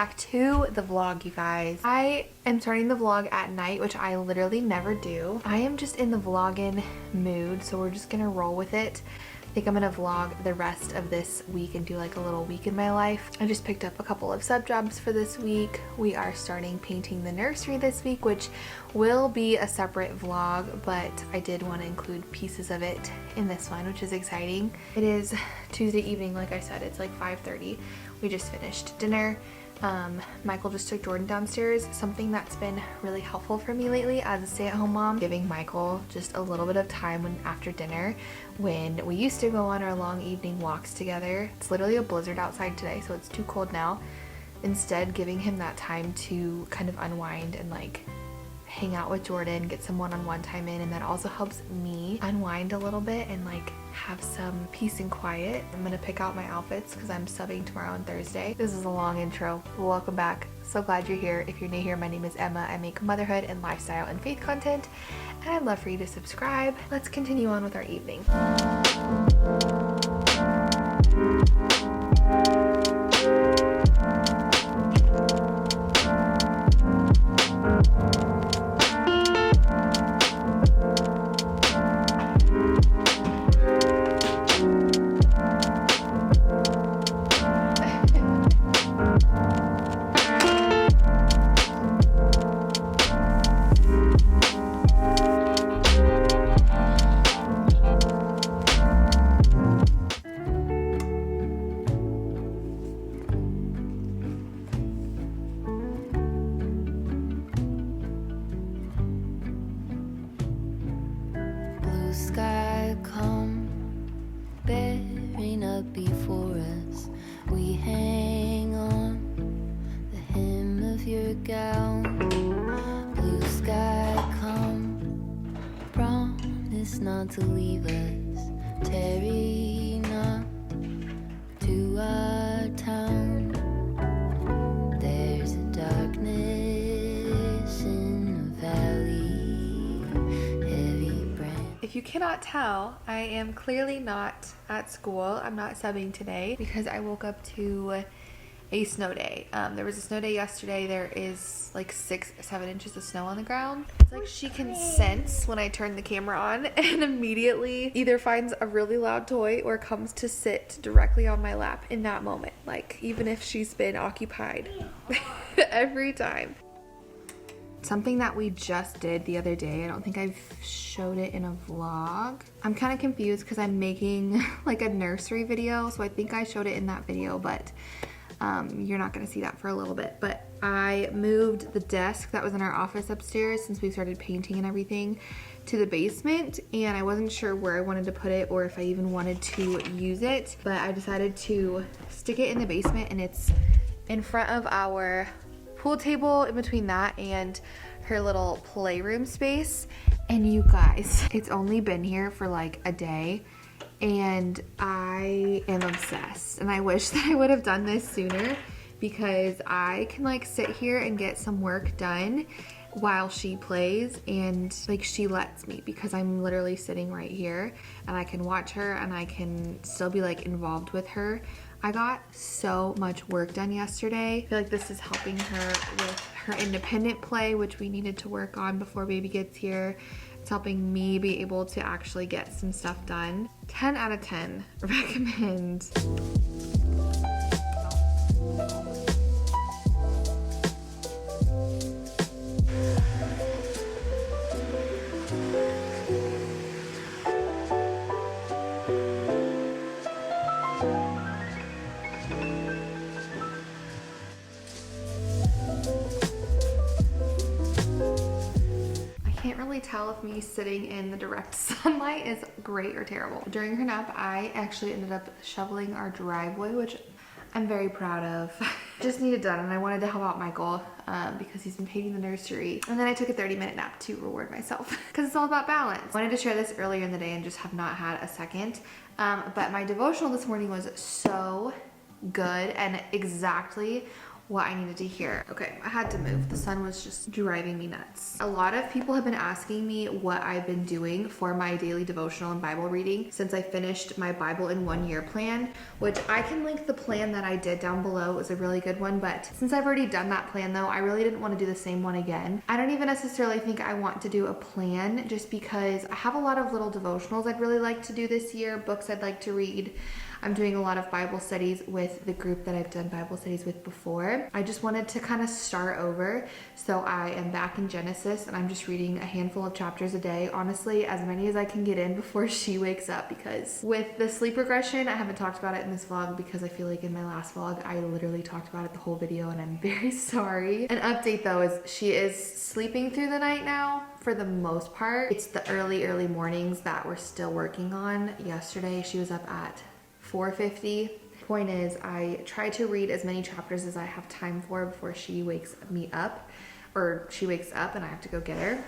back to the vlog, you guys. I am starting the vlog at night, which I literally never do. I am just in the vlogging mood, so we're just gonna roll with it. I think I'm gonna vlog the rest of this week and do like a little week in my life. I just picked up a couple of sub jobs for this week. We are starting painting the nursery this week, which will be a separate vlog, but I did want to include pieces of it in this one, which is exciting. It is Tuesday evening, like I said, it's like 5:30. We just finished dinner. Michael just took Jordan downstairs. Something that's been really helpful for me lately as a stay-at-home mom, giving Michael just a little bit of time after dinner when we used to go on our long evening walks together. It's literally a blizzard outside today, so it's too cold now. Instead, giving him that time to kind of unwind and like hang out with Jordan, get some one-on-one time in, and that also helps me unwind a little bit and like have some peace and quiet. I'm gonna pick out my outfits because I'm subbing tomorrow on Thursday. This is a long intro. Welcome back. So glad you're here. If you're new here, my name is Emma. I make motherhood and lifestyle and faith content, and I'd love for you to subscribe. Let's continue on with our evening. Sky come bearing up before us. We hang on the hem of your gown. Blue sky come, promise not to leave us. Tarry not to our town. There's a darkness in the valley. If you cannot tell, I am clearly not at school. I'm not subbing today because I woke up to a snow day. There was a snow day yesterday. There is like 6-7 inches of snow on the ground. It's like she can sense when I turn the camera on and immediately either finds a really loud toy or comes to sit directly on my lap in that moment. Like even if she's been occupied every time. Something that we just did the other day, I don't think I've showed it in a vlog. I'm kind of confused because I'm making like a nursery video, so I think I showed it in that video, but you're not gonna see that for a little bit. But I moved the desk that was in our office upstairs since we started painting and everything to the basement, and I wasn't sure where I wanted to put it or if I even wanted to use it, but I decided to stick it in the basement, and it's in front of our pool table, in between that and her little playroom space. And you guys, it's only been here for like a day and I am obsessed, and I wish that I would have done this sooner because I can like sit here and get some work done while she plays, and like she lets me because I'm literally sitting right here and I can watch her and I can still be like involved with her. I got so much work done yesterday. I feel like this is helping her with her independent play, which we needed to work on before baby gets here. It's helping me be able to actually get some stuff done. 10 out of 10 recommend. Can't really tell if me sitting in the direct sunlight is great or terrible. During her nap, I actually ended up shoveling our driveway, which I'm very proud of. Just needed done, and I wanted to help out Michael because he's been painting the nursery. And then I took a 30-minute nap to reward myself because it's all about balance. I wanted to share this earlier in the day and just have not had a second. But my devotional this morning was so good and exactly what I needed to hear. Okay, I had to move. The sun was just driving me nuts. A lot of people have been asking me what I've been doing for my daily devotional and Bible reading since I finished my Bible in 1 year plan, which I can link the plan that I did down below. It was a really good one, but since I've already done that plan though, I really didn't want to do the same one again. I don't even necessarily think I want to do a plan just because I have a lot of little devotionals I'd really like to do this year, books I'd like to read. I'm doing a lot of Bible studies with the group that I've done Bible studies with before. I just wanted to kind of start over. So I am back in Genesis and I'm just reading a handful of chapters a day. Honestly, as many as I can get in before she wakes up, because with the sleep regression, I haven't talked about it in this vlog because I feel like in my last vlog, I literally talked about it the whole video and I'm very sorry. An update though is she is sleeping through the night now for the most part. It's the early mornings that we're still working on. Yesterday, she was up at 4:50. Point is, I try to read as many chapters as I have time for before she wakes me up, or she wakes up and I have to go get her.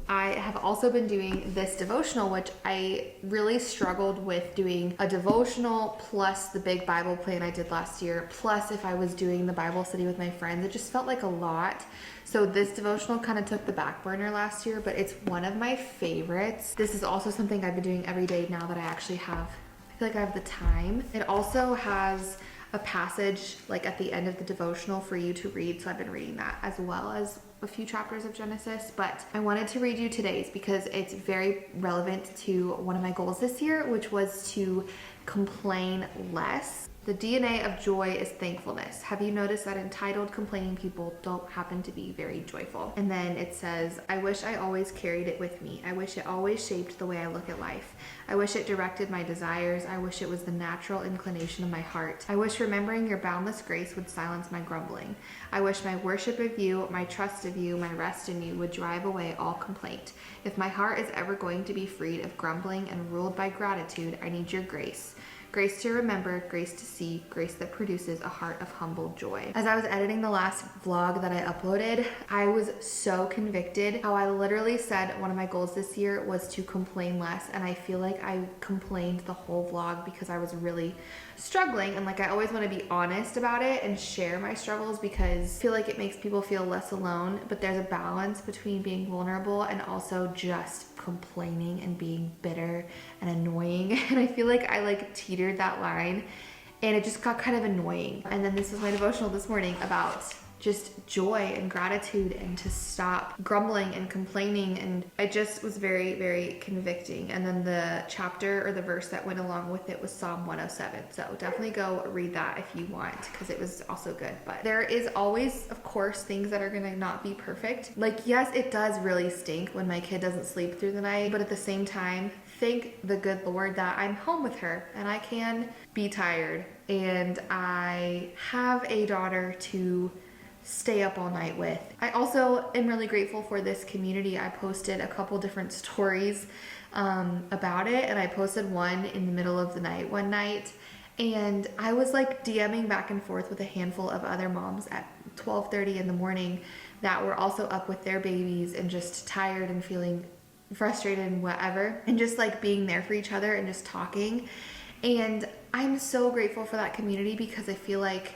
I have also been doing this devotional, which I really struggled with doing a devotional plus the big Bible plan I did last year, plus if I was doing the Bible study with my friends. It just felt like a lot. So this devotional kind of took the back burner last year, but it's one of my favorites. This is also something I've been doing every day now that I actually have, I feel like I have the time. It also has a passage like at the end of the devotional for you to read, so I've been reading that as well as a few chapters of Genesis. But I wanted to read you today's because it's very relevant to one of my goals this year, which was to complain less. The DNA of joy is thankfulness. Have you noticed that entitled, complaining people don't happen to be very joyful? And then it says, I wish I always carried it with me. I wish it always shaped the way I look at life. I wish it directed my desires. I wish it was the natural inclination of my heart. I wish remembering your boundless grace would silence my grumbling. I wish my worship of you, my trust of you, my rest in you would drive away all complaint. If my heart is ever going to be freed of grumbling and ruled by gratitude, I need your grace. Grace to remember, grace to see, grace that produces a heart of humble joy. As I was editing the last vlog that I uploaded, I was so convicted how I literally said one of my goals this year was to complain less, and I feel like I complained the whole vlog because I was really struggling, and like I always want to be honest about it and share my struggles because I feel like it makes people feel less alone, but there's a balance between being vulnerable and also just complaining and being bitter and annoying. And I feel like I like teetered that line and it just got kind of annoying. And then this was my devotional this morning about just joy and gratitude and to stop grumbling and complaining, and it just was very convicting. And then the chapter or the verse that went along with it was Psalm 107, so definitely go read that if you want because it was also good. But there is always, of course, things that are gonna not be perfect. Like, yes, it does really stink when my kid doesn't sleep through the night, but at the same time, thank the good Lord that I'm home with her and I can be tired and I have a daughter to stay up all night with. I also am really grateful for this community. I posted a couple different stories about it, and I posted one in the middle of the night one night, and I was like DMing back and forth with a handful of other moms at 12:30 in the morning that were also up with their babies and just tired and feeling frustrated and whatever, and just like being there for each other and just talking. And I'm so grateful for that community because I feel like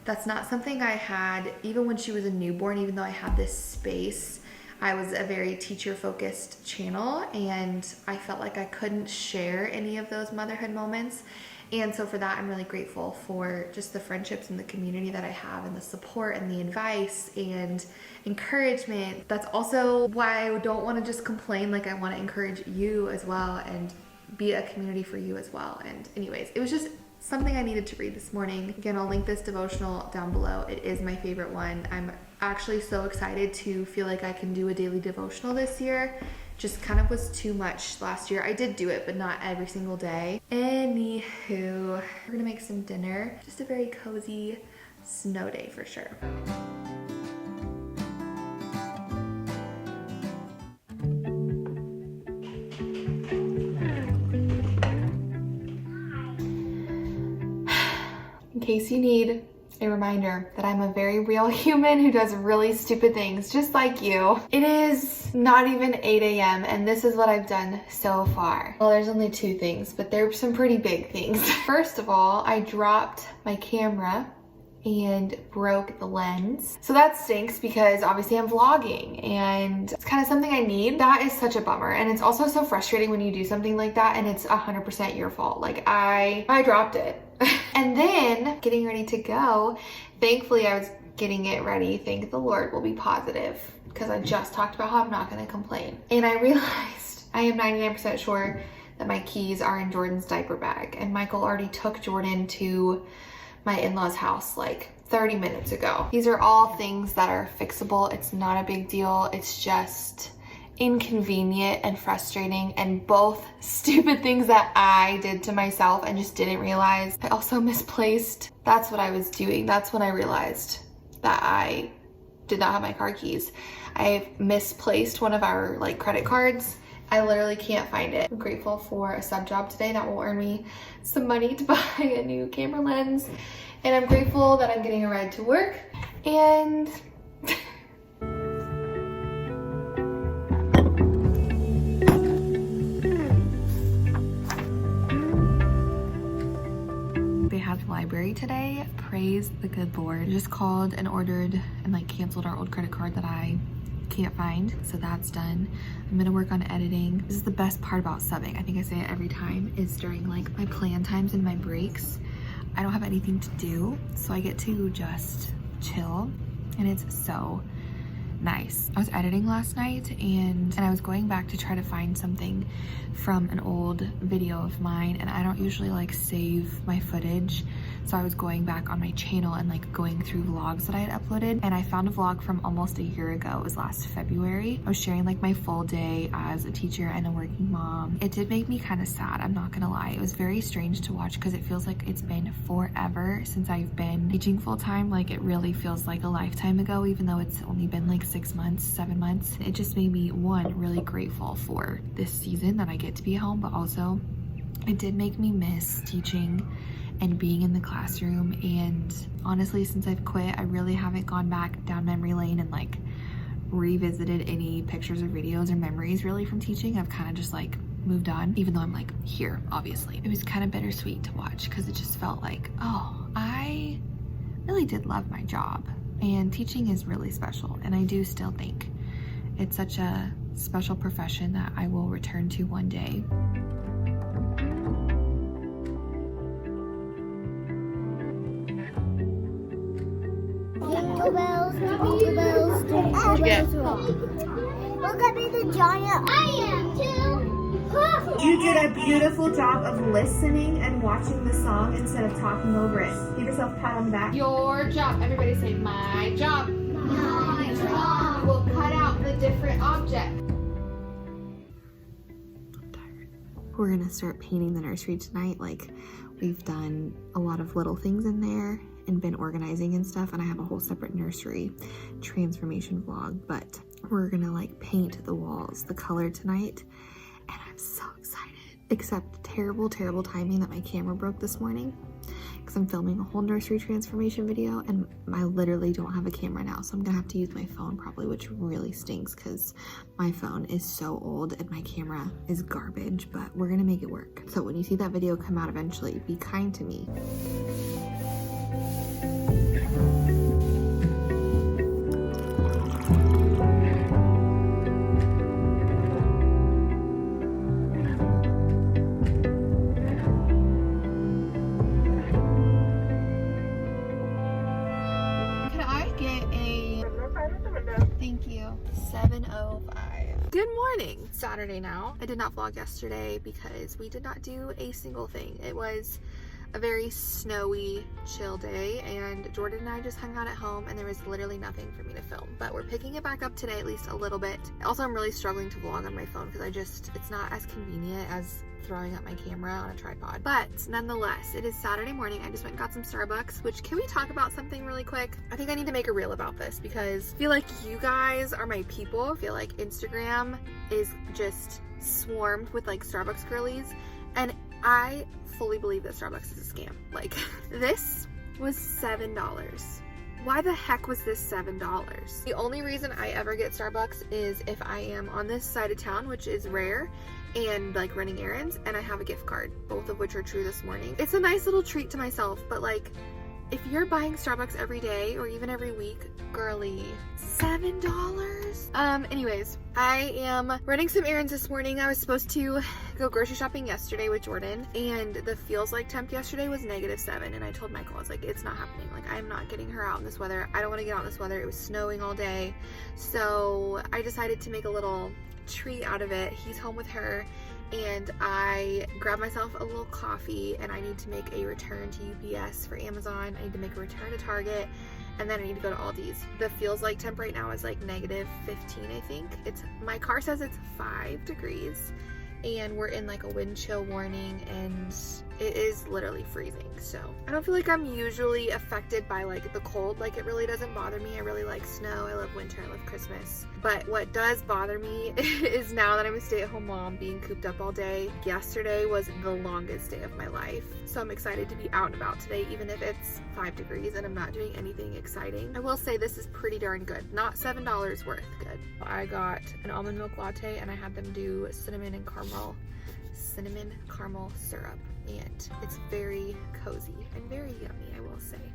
that's not something I had even when she was a newborn. Even though I had this space, I was a very teacher-focused channel and I felt like I couldn't share any of those motherhood moments. And so for that, I'm really grateful for just the friendships and the community that I have and the support and the advice and encouragement. That's also why I don't want to just complain. Like, I want to encourage you as well and be a community for you as well. And anyways, it was just something I needed to read this morning. Again, I'll link this devotional down below. It is my favorite one. I'm actually so excited to feel like I can do a daily devotional this year. Just kind of was too much last year. I did do it, but not every single day. Anywho, we're gonna make some dinner. Just a very cozy snow day for sure. In case you need a reminder that I'm a very real human who does really stupid things just like you. It is not even 8 a.m. and this is what I've done so far. Well, there's only two things, but they're some pretty big things. First of all, I dropped my camera and broke the lens. So that stinks because obviously I'm vlogging and it's kind of something I need. That is such a bummer. And it's also so frustrating when you do something like that and it's 100% your fault. Like I dropped it. And then getting ready to go, thankfully I was getting it ready. Thank the Lord, will be positive because I just talked about how I'm not going to complain. And I realized I am 99% sure that my keys are in Jordan's diaper bag. And Michael already took Jordan to my in-laws house like 30 minutes ago. These are all things that are fixable. It's not a big deal. It's just inconvenient and frustrating and both stupid things that I did to myself and just didn't realize. I also misplaced. That's what I was doing. That's when I realized that I did not have my car keys. I misplaced one of our like credit cards. I literally can't find it. I'm grateful for a sub job today that will earn me some money to buy a new camera lens. And I'm grateful that I'm getting a ride to work. And they had the library today. Praise the good Lord. Just called and ordered and like canceled our old credit card that I can't find, so that's done. I'm gonna work on editing. This is the best part about subbing. I think I say it every time, is during like my plan times and my breaks. I don't have anything to do, so I get to just chill, and it's so nice. I was editing last night and I was going back to try to find something from an old video of mine, and I don't usually like save my footage. So I was going back on my channel and like going through vlogs that I had uploaded, and I found a vlog from almost a year ago. It was last February. I was sharing like my full day as a teacher and a working mom. It did make me kind of sad, I'm not gonna lie. It was very strange to watch because it feels like it's been forever since I've been teaching full time. Like it really feels like a lifetime ago, even though it's only been like 6 months, 7 months. It just made me, one, really grateful for this season that I get to be home, but also it did make me miss teaching and being in the classroom. And honestly, since I've quit, I really haven't gone back down memory lane and like revisited any pictures or videos or memories really from teaching. I've kind of just like moved on, even though I'm like here, obviously. It was kind of bittersweet to watch because it just felt like, oh, I really did love my job, and teaching is really special. And I do still think it's such a special profession that I will return to one day. Jingle bells, jingle bells, jingle bells rock. Look at me, the giant. I am too. You did a beautiful job of listening and watching the song instead of talking over it. Give yourself a pat on the back. Your job. Everybody say my job. My job. We will cut out the different objects. We're gonna start painting the nursery tonight. Like, we've done a lot of little things in there and been organizing and stuff, and I have a whole separate nursery transformation vlog, but we're gonna like paint the walls the color tonight, and I'm so excited. Except terrible timing that my camera broke this morning because I'm filming a whole nursery transformation video and I literally don't have a camera now, so I'm gonna have to use my phone probably, which really stinks because my phone is so old and my camera is garbage, but we're gonna make it work. So when you see that video come out eventually, be kind to me. Thank you. 7:05. Good morning. Saturday now. I did not vlog yesterday because we did not do a single thing. It was a very snowy, chill day, and Jordan and I just hung out at home, and there was literally nothing for me to film. But we're picking it back up today, at least a little bit. Also, I'm really struggling to vlog on my phone because it's not as convenient as throwing up my camera on a tripod. But nonetheless, it is Saturday morning. I just went and got some Starbucks, which, can we talk about something really quick? I think I need to make a reel about this because I feel like you guys are my people. I feel like Instagram is just swarmed with like Starbucks girlies, and I fully believe that Starbucks is a scam. Like, this was $7. Why the heck was this $7? The only reason I ever get Starbucks is if I am on this side of town, which is rare, and like running errands, and I have a gift card, both of which are true this morning. It's a nice little treat to myself, but like, if you're buying Starbucks every day or even every week, girly, $7? Anyways, I am running some errands this morning. I was supposed to go grocery shopping yesterday with Jordan, and the feels like temp yesterday was -7, and I told Michael, I was like, it's not happening. Like, I'm not getting her out in this weather. I don't want to get out in this weather. It was snowing all day. So I decided to make a little treat out of it. He's home with her, and I grabbed myself a little coffee, and I need to make a return to UPS for Amazon. I need to make a return to Target, and then I need to go to Aldi's. The feels like temp right now is like -15, I think. My car says it's 5 degrees, and we're in like a wind chill warning, and it is literally freezing. So I don't feel like I'm usually affected by like the cold. Like, it really doesn't bother me. I really like snow. I love winter. I love Christmas. But what does bother me is now that I'm a stay-at-home mom, being cooped up all day. Yesterday was the longest day of my life. So I'm excited to be out and about today, even if it's 5 degrees and I'm not doing anything exciting. I will say this is pretty darn good. Not $7 worth good. I got an almond milk latte, and I had them do cinnamon caramel syrup, and it's very cozy and very yummy, I will say.